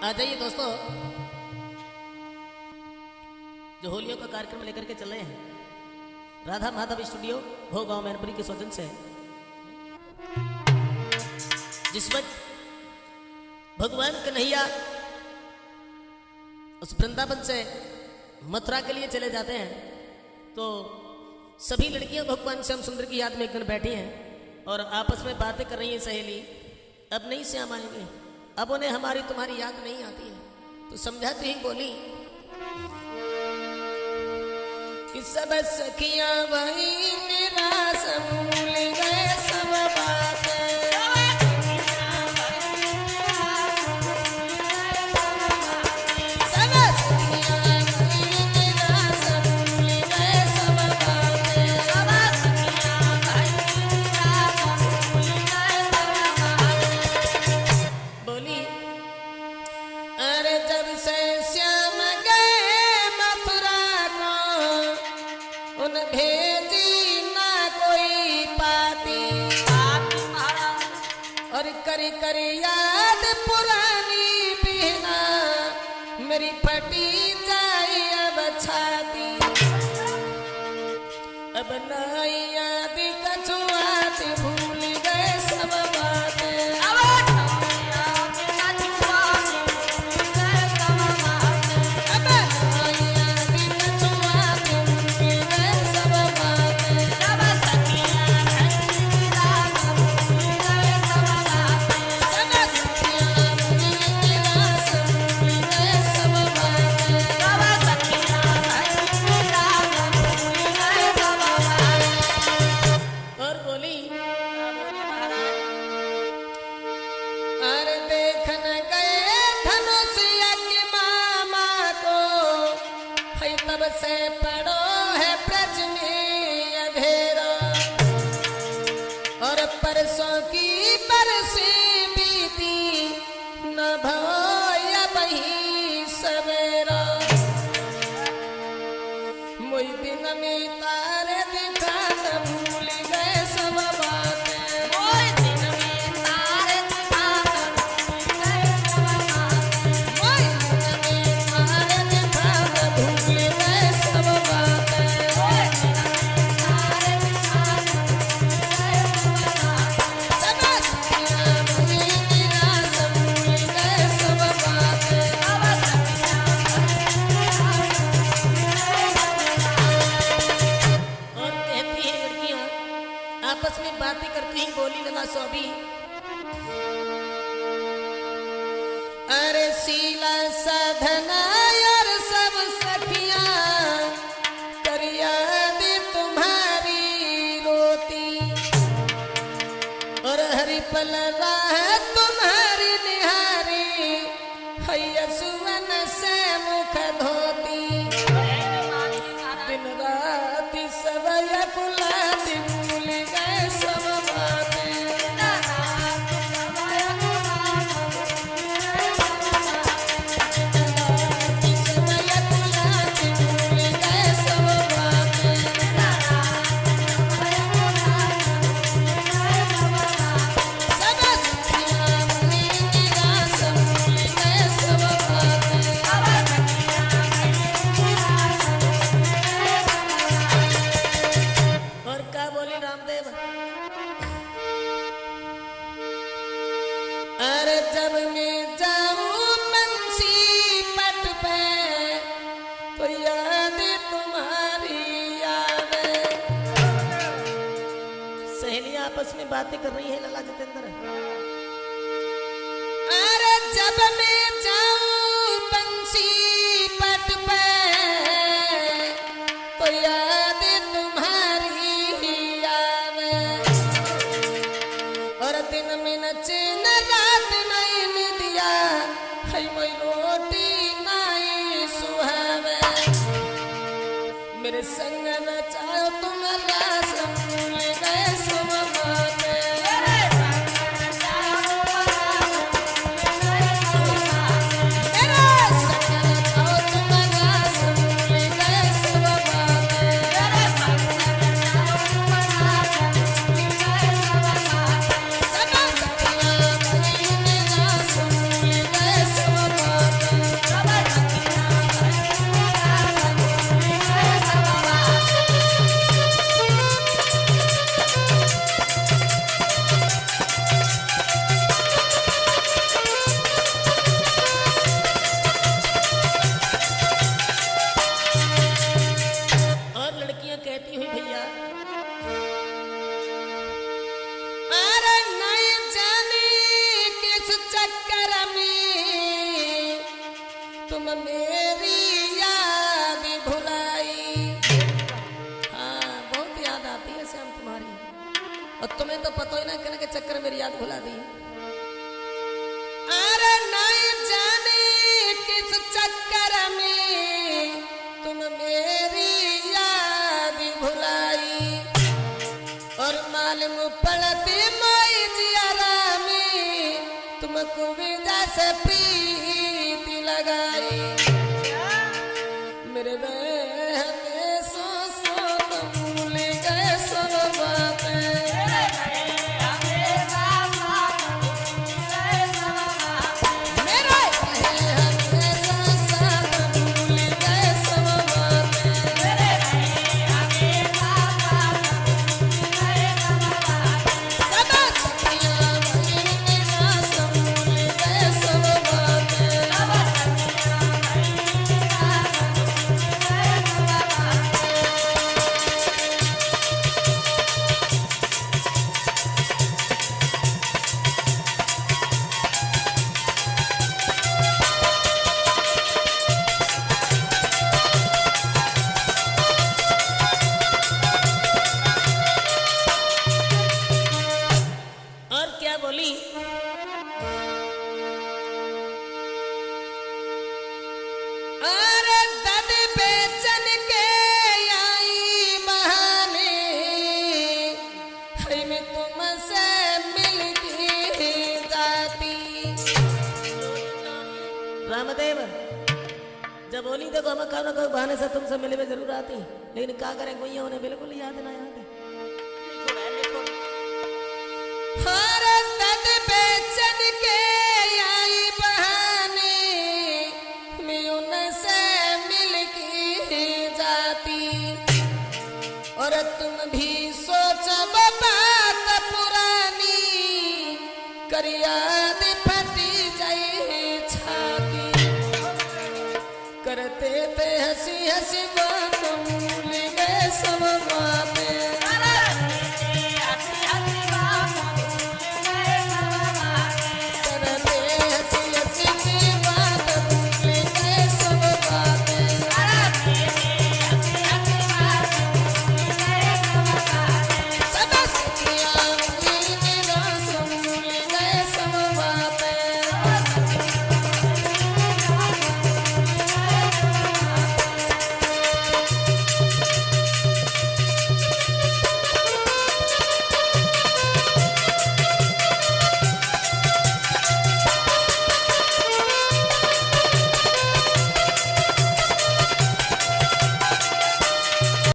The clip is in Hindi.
आ जाइए दोस्तों, जो होलियों का कार्यक्रम लेकर के चल रहे हैं राधा माधव स्टूडियो भोग गांव मैनपुरी के सौजन से। जिस वक्त भगवान कन्हैया उस वृंदावन से मथुरा के लिए चले जाते हैं तो सभी लड़कियां भगवान श्याम सुंदर की याद में एक दिन बैठी हैं और आपस में बातें कर रही हैं। सहेली, अब नहीं श्याम आएंगे, अब उन्हें हमारी तुम्हारी याद नहीं आती है। तो समझाती ही बोली कि सब सखियां वही मेरा सब भूल गए सब बातें। करी करी याद पुरानी बिना मेरी फटी जाए अब छाती। अब नई याद कछुआ से भूल गए सब बातें। से पड़ो है ब्रज में अंधेरा और परसों की बरसी बीती न भया बही सवेरा। मुई दिन में तारे दिखा न भूल गए सब बातें। आपस में बातें करती ही बोली लला सोबी, अरे शीला साधना और सब सखियां कर याद तुम्हारी रोती और हरि पल राह तुम्हारी निहारी हैया सुवन से मुख धोती। दिन रात सब कुलाती भूल गए सब बातें। अरे जब मैं जाऊं बंसी पट पे तो याद तुम्हारी आवे। सहेलियां आपस में बातें कर रही है लला जितेंद्र। अरे जब मैं जाऊं बंसी पट पे तो याद तुम्हारी आवे और दिन में नचे रात नहीं दिया है मैं रोटी नहीं सुहावे। मेरे संग नचाओ तुम रास भूल गए सब बातें। मेरी याद भुलाई। हाँ बहुत याद आती है श्याम तुम्हारी, और तुम्हें तो पता ही ना कहने के चक्कर मेरी याद भुला दी। अरे नहीं जाने किस चक्कर में तुम मेरी याद भुलाई, और मालूम पड़ती मोई जियारा में तुमको विदा से प्रीति लगाई। मेरे बहने सो भूल गए सब बातें, रामदेव जब बोली देखो हम कहो ना कहो बहाने से तुमसे मिले में जरूर आती, लेकिन क्या करें गोइया उन्हें बिल्कुल याद ना याद है। बेचन के आई बहाने में उनसे मिल के जाती, और तुम भी सोचो बात पुरानी कर याद फटी जाए छाती, करते थे हंसी हंसी बात भूल गए